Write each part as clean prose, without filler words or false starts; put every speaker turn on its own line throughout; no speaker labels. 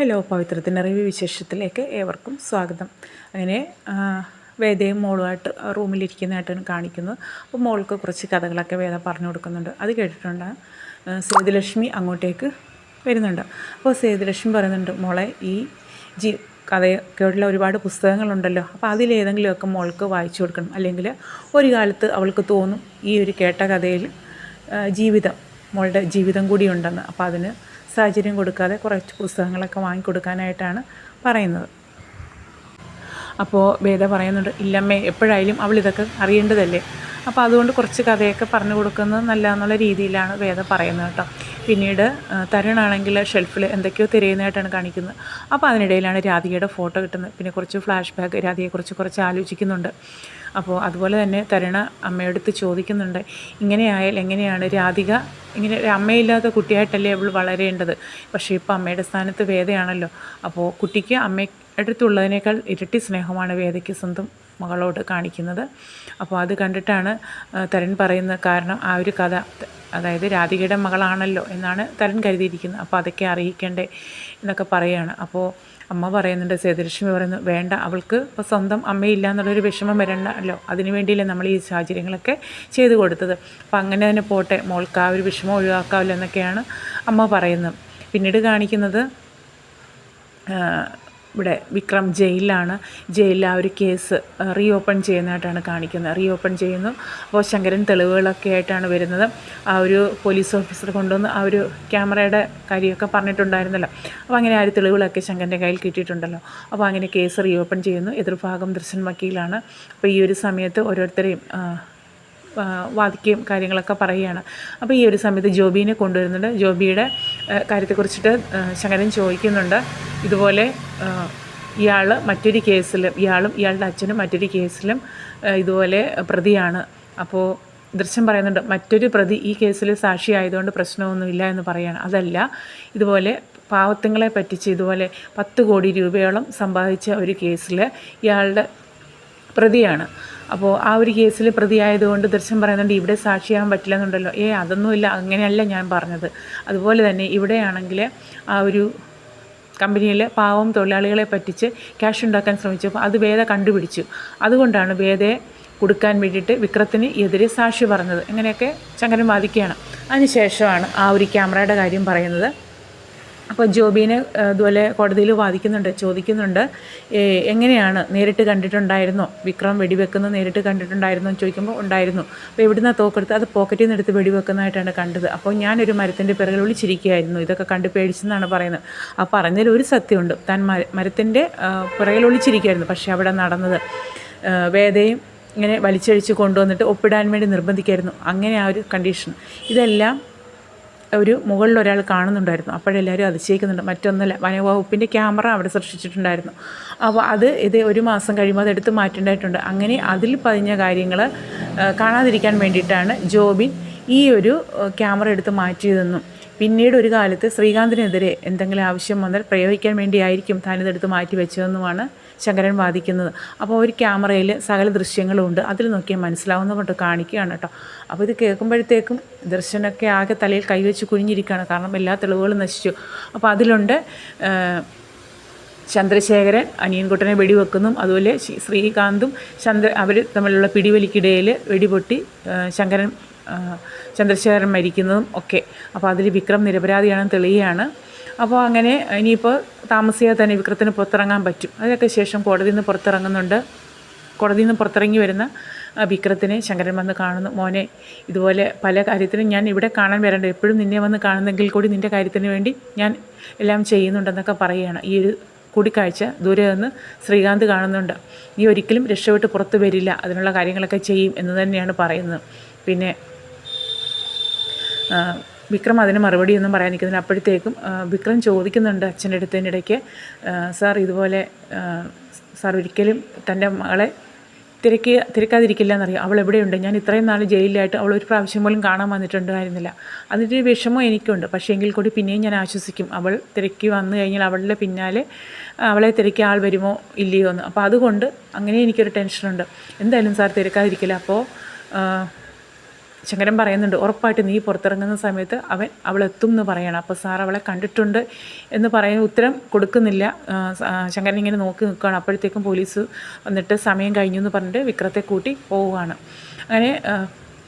Hello, പവിത്രത്തിൻ്റെ review വിശേഷത്തിലേക്ക് ഏവർക്കും സ്വാഗതം. അങ്ങനെ വേദയും മോളുമായിട്ട് റൂമിലിരിക്കുന്നതായിട്ടാണ് കാണിക്കുന്നത്. അപ്പോൾ മോൾക്ക് കുറച്ച് കഥകളൊക്കെ വേദ പറഞ്ഞു കൊടുക്കുന്നുണ്ട്. അത് കേട്ടിട്ടുണ്ട് സേതുലക്ഷ്മി അങ്ങോട്ടേക്ക് വരുന്നുണ്ട്. അപ്പോൾ സേതുലക്ഷ്മി പറയുന്നുണ്ട്, മോളെ ഈ കഥയൊക്കെയുള്ള ഒരുപാട് പുസ്തകങ്ങളുണ്ടല്ലോ, അപ്പോൾ അതിലേതെങ്കിലുമൊക്കെ മോൾക്ക് വായിച്ചു കൊടുക്കണം. അല്ലെങ്കിൽ ഒരു കാലത്ത് അവൾക്ക് തോന്നും ഈ ഒരു കേട്ട കഥയിൽ മോളുടെ ജീവിതം കൂടി ഉണ്ടെന്ന്. അപ്പോൾ അതിന് സാഹചര്യം കൊടുക്കാതെ കുറച്ച് പുസ്തകങ്ങളൊക്കെ വാങ്ങിക്കൊടുക്കാനായിട്ടാണ് പറയുന്നത്. അപ്പോൾ വേദ പറയുന്നുണ്ട്, ഇല്ലമ്മേ, എപ്പോഴായാലും അവൾ ഇതൊക്കെ അറിയേണ്ടതല്ലേ, അപ്പോൾ അതുകൊണ്ട് കുറച്ച് കഥയൊക്കെ പറഞ്ഞു കൊടുക്കുന്നത് നല്ലതെന്നുള്ള രീതിയിലാണ് വേദ പറയുന്നത് കേട്ടോ. പിന്നീട് തരുണാണെങ്കിൽ ഷെൽഫിൽ എന്തൊക്കെയോ തിരയുന്നതായിട്ടാണ് കാണിക്കുന്നത്. അപ്പോൾ അതിനിടയിലാണ് രാധികയുടെ ഫോട്ടോ കിട്ടുന്നത്. പിന്നെ കുറച്ച് ഫ്ലാഷ് ബാക്ക് രാധികയെക്കുറിച്ച് കുറച്ച് ആലോചിക്കുന്നുണ്ട്. അപ്പോൾ അതുപോലെ തന്നെ തരുണ അമ്മയോടടുത്ത് ചോദിക്കുന്നുണ്ട്, ഇങ്ങനെയായാൽ എങ്ങനെയാണ് രാധിക ഇങ്ങനെ അമ്മയില്ലാത്ത കുട്ടിയായിട്ടല്ലേ അവൾ വളരേണ്ടത്, പക്ഷേ ഇപ്പോൾ അമ്മയുടെ സ്ഥാനത്ത് വേദയാണല്ലോ. അപ്പോൾ കുട്ടിക്ക് അമ്മയുടെ അടുത്തുള്ളതിനേക്കാൾ ഇരട്ടി സ്നേഹമാണ് വേദയ്ക്ക് സ്വന്തം മകളോട് കാണിക്കുന്നത്. അപ്പോൾ അത് കണ്ടിട്ടാണ് തരൺ പറയുന്നത്, കാരണം ആ ഒരു കഥ, അതായത് രാധികയുടെ മകളാണല്ലോ എന്നാണ് തരൺ കരുതിയിരിക്കുന്നത്. അപ്പോൾ അതൊക്കെ അറിയിക്കണ്ടേ എന്നൊക്കെ പറയുകയാണ്. അപ്പോൾ അമ്മ പറയുന്നുണ്ട്, സേതുലക്ഷ്മി പറയുന്നു, വേണ്ട, അവൾക്ക് ഇപ്പോൾ സ്വന്തം അമ്മയില്ല എന്നുള്ളൊരു വിഷമം വരണ്ടല്ലോ, അതിനു വേണ്ടിയല്ലേ നമ്മൾ ഈ സാഹചര്യങ്ങളൊക്കെ ചെയ്തു കൊടുത്തത്. അപ്പോൾ അങ്ങനെ തന്നെ പോട്ടെ, മോൾക്ക് ആ ഒരു വിഷമം ഒഴിവാക്കാമല്ലോ എന്നൊക്കെയാണ് അമ്മ പറയുന്നത്. പിന്നീട് കാണിക്കുന്നത് ഇവിടെ വിക്രം ജയിലിൽ ആ ഒരു കേസ് റീഓപ്പൺ ചെയ്യുന്നതായിട്ടാണ് കാണിക്കുന്നത്. റീഓപ്പൺ ചെയ്യുന്നു. അപ്പോൾ ശങ്കരൻ തെളിവുകളൊക്കെ ആയിട്ടാണ് വരുന്നത്. ആ ഒരു പോലീസ് ഓഫീസർ കൊണ്ടുവന്ന് ആ ഒരു ക്യാമറയുടെ കാര്യമൊക്കെ പറഞ്ഞിട്ടുണ്ടായിരുന്നല്ലോ. അപ്പോൾ അങ്ങനെ ആ ഒരു തെളിവുകളൊക്കെ ശങ്കരൻ്റെ കയ്യിൽ കിട്ടിയിട്ടുണ്ടല്ലോ. അപ്പോൾ അങ്ങനെ കേസ് റീഓപ്പൺ ചെയ്യുന്നു. എതിർഭാഗം ദർശൻ വക്കീലാണ്. അപ്പോൾ ഈ ഒരു സമയത്ത് ഓരോരുത്തരെയും വാദിക്കുകയും കാര്യങ്ങളൊക്കെ പറയുകയാണ്. അപ്പോൾ ഈ ഒരു സമയത്ത് ജോബീനെ കൊണ്ടുവരുന്നുണ്ട്. ജോബിയുടെ കാര്യത്തെക്കുറിച്ചിട്ട് ശങ്കരൻ ചോദിക്കുന്നുണ്ട്. ഇതുപോലെ ഇയാളും ഇയാളുടെ അച്ഛനും മറ്റൊരു കേസിലും ഇതുപോലെ പ്രതിയാണ്. അപ്പോൾ ദൃശ്യം പറയുന്നുണ്ട്, മറ്റൊരു പ്രതി ഈ കേസിൽ സാക്ഷിയായതുകൊണ്ട് പ്രശ്നമൊന്നുമില്ല എന്ന് പറയുകയാണ്. അതല്ല, ഇതുപോലെ പാവത്തുങ്ങളെ പറ്റിച്ച് ഇതുപോലെ 10 കോടി രൂപയോളം സമ്പാദിച്ച ഒരു കേസിൽ ഇയാളുടെ പ്രതിയാണ്. അപ്പോൾ ആ ഒരു കേസിൽ പ്രതിയായതുകൊണ്ട് ദർശൻ പറയുന്നുണ്ട്, ഇവിടെ സാക്ഷിയാകാൻ പറ്റില്ലെന്നുണ്ടല്ലോ. അതൊന്നുമില്ല, അങ്ങനെയല്ല ഞാൻ പറഞ്ഞത്. അതുപോലെ തന്നെ ഇവിടെയാണെങ്കിൽ ആ ഒരു കമ്പനിയിൽ പാവം തൊഴിലാളികളെ പറ്റിച്ച് ക്യാഷ് ഉണ്ടാക്കാൻ ശ്രമിച്ചപ്പോൾ അത് വേദ കണ്ടുപിടിച്ചു. അതുകൊണ്ടാണ് വേദയെ കൊടുക്കാൻ വേണ്ടിയിട്ട് വിക്രത്തിന് എതിരെ സാക്ഷി പറഞ്ഞത്. ഇങ്ങനെയൊക്കെ ശങ്കരൻ വാദിക്കുകയാണ്. അതിനുശേഷമാണ് ആ ഒരു ക്യാമറയുടെ കാര്യം പറയുന്നത്. അപ്പോൾ ജോബീനെ ഇതുപോലെ കോടതിയിൽ ചോദിക്കുന്നുണ്ട്, എങ്ങനെയാണ്, നേരിട്ട് കണ്ടിട്ടുണ്ടായിരുന്നോ, വിക്രം വെടിവെക്കുന്നത് നേരിട്ട് കണ്ടിട്ടുണ്ടായിരുന്നോ എന്ന് ചോദിക്കുമ്പോൾ ഉണ്ടായിരുന്നു. അപ്പോൾ എവിടുന്ന തോക്കെടുത്ത്, അത് പോക്കറ്റിൽ നിന്ന് എടുത്ത് വെടിവെക്കുന്നതായിട്ടാണ് കണ്ടത്. അപ്പോൾ ഞാനൊരു മരത്തിൻ്റെ പിറകിൽ ഒളിച്ചിരിക്കുകയായിരുന്നു, ഇതൊക്കെ കണ്ട് പേടിച്ചെന്നാണ് പറയുന്നത്. ആ പറഞ്ഞതിൽ ഒരു സത്യമുണ്ട്, താൻ മരത്തിൻ്റെ പിറകിൽ ഒളിച്ചിരിക്കുകയായിരുന്നു. പക്ഷേ അവിടെ നടന്നത് വേദയും ഇങ്ങനെ വലിച്ചഴിച്ച് കൊണ്ടുവന്നിട്ട് ഒപ്പിടാൻ വേണ്ടി നിർബന്ധിക്കായിരുന്നു. അങ്ങനെ ആ ഒരു കണ്ടീഷൻ, ഇതെല്ലാം ഒരു മുകളിൽ ഒരാൾ കാണുന്നുണ്ടായിരുന്നു. അപ്പോഴെല്ലാവരും അതിശയിക്കുന്നുണ്ട്. മറ്റൊന്നല്ല, വനവകുപ്പിൻ്റെ ക്യാമറ അവിടെ സൃഷ്ടിച്ചിട്ടുണ്ടായിരുന്നു. അപ്പോൾ ഇത് 1 മാസം കഴിയുമ്പോൾ അതെടുത്ത് മാറ്റേണ്ടതായിട്ടുണ്ട്. അങ്ങനെ അതിൽ പതിഞ്ഞ കാര്യങ്ങൾ കാണാതിരിക്കാൻ വേണ്ടിയിട്ടാണ് ജോബിൻ ഈ ഒരു ക്യാമറ എടുത്ത് മാറ്റിയതെന്നും പിന്നീട് ഒരു കാലത്ത് ശ്രീകാന്തിനെതിരെ എന്തെങ്കിലും ആവശ്യം വന്നാൽ പ്രയോഗിക്കാൻ വേണ്ടിയായിരിക്കും താനിതെടുത്ത് മാറ്റി വെച്ചതെന്നുമാണ് ശങ്കരൻ വാദിക്കുന്നത്. അപ്പോൾ ഒരു ക്യാമറയിൽ സകല ദൃശ്യങ്ങളും ഉണ്ട്, അതിൽ നോക്കിയാൽ മനസ്സിലാവുന്ന കൊണ്ട് കാണിക്കുകയാണ് കേട്ടോ. അപ്പോൾ ഇത് കേൾക്കുമ്പോഴത്തേക്കും ദർശനൊക്കെ ആകെ തലയിൽ കൈവച്ച് കുനിഞ്ഞിരിക്കുകയാണ്, കാരണം എല്ലാ തെളിവുകളും നശിച്ചു. അപ്പോൾ അതിലുണ്ട് ചന്ദ്രശേഖരൻ അനിയൻകുട്ടനെ വെടിവെക്കുന്നു, അതുപോലെ ശ്രീകാന്തും അവർ തമ്മിലുള്ള പിടിവലിക്കിടയിൽ വെടിപൊട്ടി ചന്ദ്രശേഖരൻ മരിക്കുന്നതും ഒക്കെ. അപ്പോൾ അതിൽ വിക്രം നിരപരാധിയാണെന്ന് തെളിയുകയാണ്. അപ്പോൾ അങ്ങനെ ഇനിയിപ്പോൾ താമസിയാതെ തന്നെ വിക്രത്തിന് പുറത്തിറങ്ങാൻ പറ്റും. അതിനൊക്കെ ശേഷം കോടതിയിൽ നിന്ന് പുറത്തിറങ്ങി വരുന്ന വിക്രത്തിനെ ശങ്കരൻ വന്ന് കാണുന്നു. മോനെ, ഇതുപോലെ പല കാര്യത്തിനും ഞാൻ ഇവിടെ കാണാൻ വരണ്ട, എപ്പോഴും നിന്നെ വന്ന് കാണുന്നെങ്കിൽ കൂടി നിൻ്റെ കാര്യത്തിന് വേണ്ടി ഞാൻ എല്ലാം ചെയ്യുന്നുണ്ടെന്നൊക്കെ പറയുകയാണ്. ഈ ഒരു കൂടിക്കാഴ്ച ദൂരെ നിന്ന് ശ്രീകാന്ത് കാണുന്നുണ്ട്. നീ ഒരിക്കലും രക്ഷപ്പെട്ട് പുറത്ത് വരില്ല, അതിനുള്ള കാര്യങ്ങളൊക്കെ ചെയ്യും എന്ന് തന്നെയാണ് പറയുന്നത്. പിന്നെ വിക്രം അതിന് മറുപടിയൊന്നും പറയാൻ നിൽക്കുന്നില്ല. അപ്പോഴത്തേക്കും വിക്രം ചോദിക്കുന്നുണ്ട് അച്ഛൻ്റെ അടുത്തതിനിടയ്ക്ക്, ഇതുപോലെ സാർ ഒരിക്കലും തൻ്റെ മകളെ തിരക്കാതിരിക്കില്ല എന്നറിയാം. അവൾ എവിടെയുണ്ട്? ഞാൻ ഇത്രയും നാൾ ജയിലിലായിട്ട് അവൾ ഒരു പ്രാവശ്യം പോലും കാണാൻ വന്നിട്ടുണ്ടായിരുന്നില്ല. അതിൻ്റെ വിഷമം എനിക്കുണ്ട്. പക്ഷേ എങ്കിൽ കൂടി പിന്നെയും ഞാൻ ആശ്വസിക്കും, അവൾ തിരക്കി വന്നു കഴിഞ്ഞാൽ അവളുടെ പിന്നാലെ അവളെ തിരക്കി ആൾ വരുമോ ഇല്ലയോ എന്ന്. അപ്പോൾ അതുകൊണ്ട് അങ്ങനെ എനിക്കൊരു ടെൻഷനുണ്ട്. എന്തായാലും സാർ തിരക്കാതിരിക്കില്ല. അപ്പോൾ ശങ്കരൻ പറയുന്നുണ്ട്, ഉറപ്പായിട്ട് നീ പുറത്തിറങ്ങുന്ന സമയത്ത് അവളെത്തും എന്ന് പറയണം. അപ്പോൾ സാർ അവളെ കണ്ടിട്ടുണ്ട് എന്ന് പറയുന്ന ഉത്തരം കൊടുക്കുന്നില്ല. ശങ്കരൻ ഇങ്ങനെ നോക്കി നിൽക്കുകയാണ്. അപ്പോഴത്തേക്കും പോലീസ് വന്നിട്ട് സമയം കഴിഞ്ഞു എന്ന് പറഞ്ഞിട്ട് വിക്രത്തെ കൂട്ടി പോവുകയാണ്. അങ്ങനെ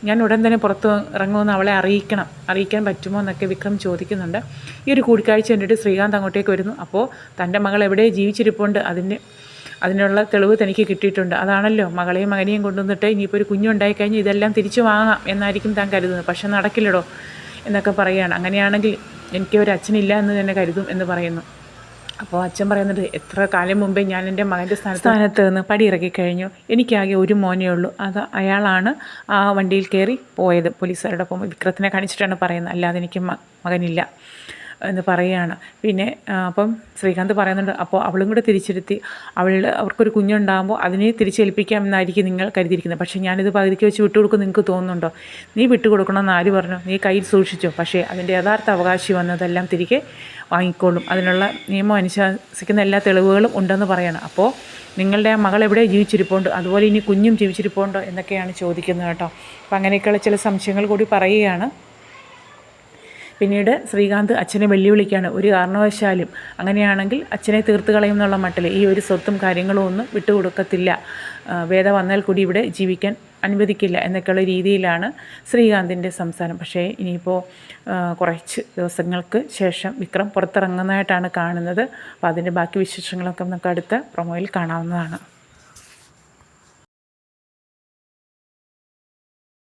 ഞാൻ ഉടൻ തന്നെ പുറത്ത് ഇറങ്ങുമെന്ന് അവളെ അറിയിക്കാൻ പറ്റുമോ എന്നൊക്കെ വിക്രം ചോദിക്കുന്നുണ്ട്. ഈ ഒരു കൂടിക്കാഴ്ച കണ്ടിട്ട് ശ്രീകാന്ത് അങ്ങോട്ടേക്ക് വരുന്നു. അപ്പോൾ തൻ്റെ മകൾ എവിടെ ജീവിച്ചിരിപ്പുണ്ട്, അതിനുള്ള തെളിവ് തനിക്ക് കിട്ടിയിട്ടുണ്ട്. അതാണല്ലോ മകളെയും മകനെയും കൊണ്ടുവന്നിട്ട് ഇനിയിപ്പോൾ ഒരു കുഞ്ഞുണ്ടായിക്കഴിഞ്ഞാൽ ഇതെല്ലാം തിരിച്ചു വാങ്ങാം എന്നായിരിക്കും താൻ കരുതുന്നത്. പക്ഷെ നടക്കില്ലടോ എന്നൊക്കെ പറയുകയാണ്. അങ്ങനെയാണെങ്കിൽ എനിക്ക് ഒരു അച്ഛനില്ല എന്ന് തന്നെ കരുതും എന്ന് പറയുന്നു. അപ്പോൾ അച്ഛൻ പറയുന്നത്, എത്ര കാലം മുമ്പേ ഞാൻ എൻ്റെ മകൻ്റെ സ്ഥാനത്ത് നിന്ന് പടിയിറക്കി കഴിഞ്ഞു. എനിക്കാകെ ഒരു മോനേ ഉള്ളൂ. അയാളാണ് ആ വണ്ടിയിൽ കയറി പോയത്. പോലീസുകാരുടെ ഒപ്പം വിക്രത്തിനെ കാണിച്ചിട്ടാണ് പറയുന്നത്, അല്ലാതെ എനിക്ക് മകനില്ല എന്ന് പറയുകയാണ്. പിന്നെ അപ്പം ശ്രീകാന്ത് പറയുന്നുണ്ട്, അപ്പോൾ അവളും കൂടെ തിരിച്ചെടുത്തി അവർക്കൊരു കുഞ്ഞുണ്ടാകുമ്പോൾ അതിനെ തിരിച്ചേൽപ്പിക്കാം എന്നായിരിക്കും നിങ്ങൾ കരുതിയിരിക്കുന്നത്. പക്ഷേ ഞാനിത് പകുതിക്ക് വെച്ച് വിട്ടുകൊടുക്കും നിങ്ങൾക്ക് തോന്നുന്നുണ്ടോ? നീ വിട്ടുകൊടുക്കണമെന്ന് ആര് പറഞ്ഞു? നീ കയ്യിൽ സൂക്ഷിച്ചോ. പക്ഷേ അതിൻ്റെ യഥാർത്ഥ അവകാശി വന്നതെല്ലാം തിരികെ വാങ്ങിക്കോളും. അതിനുള്ള നിയമം അനുശാസിക്കുന്ന എല്ലാ തെളിവുകളും ഉണ്ടെന്ന് പറയണം. അപ്പോൾ നിങ്ങളുടെ ആ മകൾ എവിടെ ജീവിച്ചിരിപ്പുണ്ട്, അതുപോലെ ഇനി കുഞ്ഞും ജീവിച്ചിരിപ്പുണ്ടോ എന്നൊക്കെയാണ് ചോദിക്കുന്നത് കേട്ടോ. അപ്പോൾ അങ്ങനെയൊക്കെയുള്ള ചില സംശയങ്ങൾ കൂടി പറയുകയാണ്. പിന്നീട് ശ്രീകാന്ത് അച്ഛനെ വെല്ലുവിളിക്കുകയാണ്, ഒരു കാരണവശാലും അങ്ങനെയാണെങ്കിൽ അച്ഛനെ തീർത്ത് കളയും എന്നുള്ള മട്ടിൽ ഈ ഒരു സ്വത്തും കാര്യങ്ങളും ഒന്നും വിട്ടുകൊടുക്കത്തില്ല, വേദ വന്നാൽ കൂടി ഇവിടെ ജീവിക്കാൻ അനുവദിക്കില്ല എന്നൊക്കെയുള്ള രീതിയിലാണ് ശ്രീകാന്തിൻ്റെ സംസാരം. പക്ഷേ ഇനിയിപ്പോൾ കുറച്ച് ദിവസങ്ങൾക്ക് ശേഷം വിക്രം പുറത്തിറങ്ങുന്നതായിട്ടാണ് കാണുന്നത്. അപ്പോൾ അതിൻ്റെ ബാക്കി വിശേഷങ്ങളൊക്കെ നമുക്ക് അടുത്ത പ്രൊമോയിൽ കാണാവുന്നതാണ്.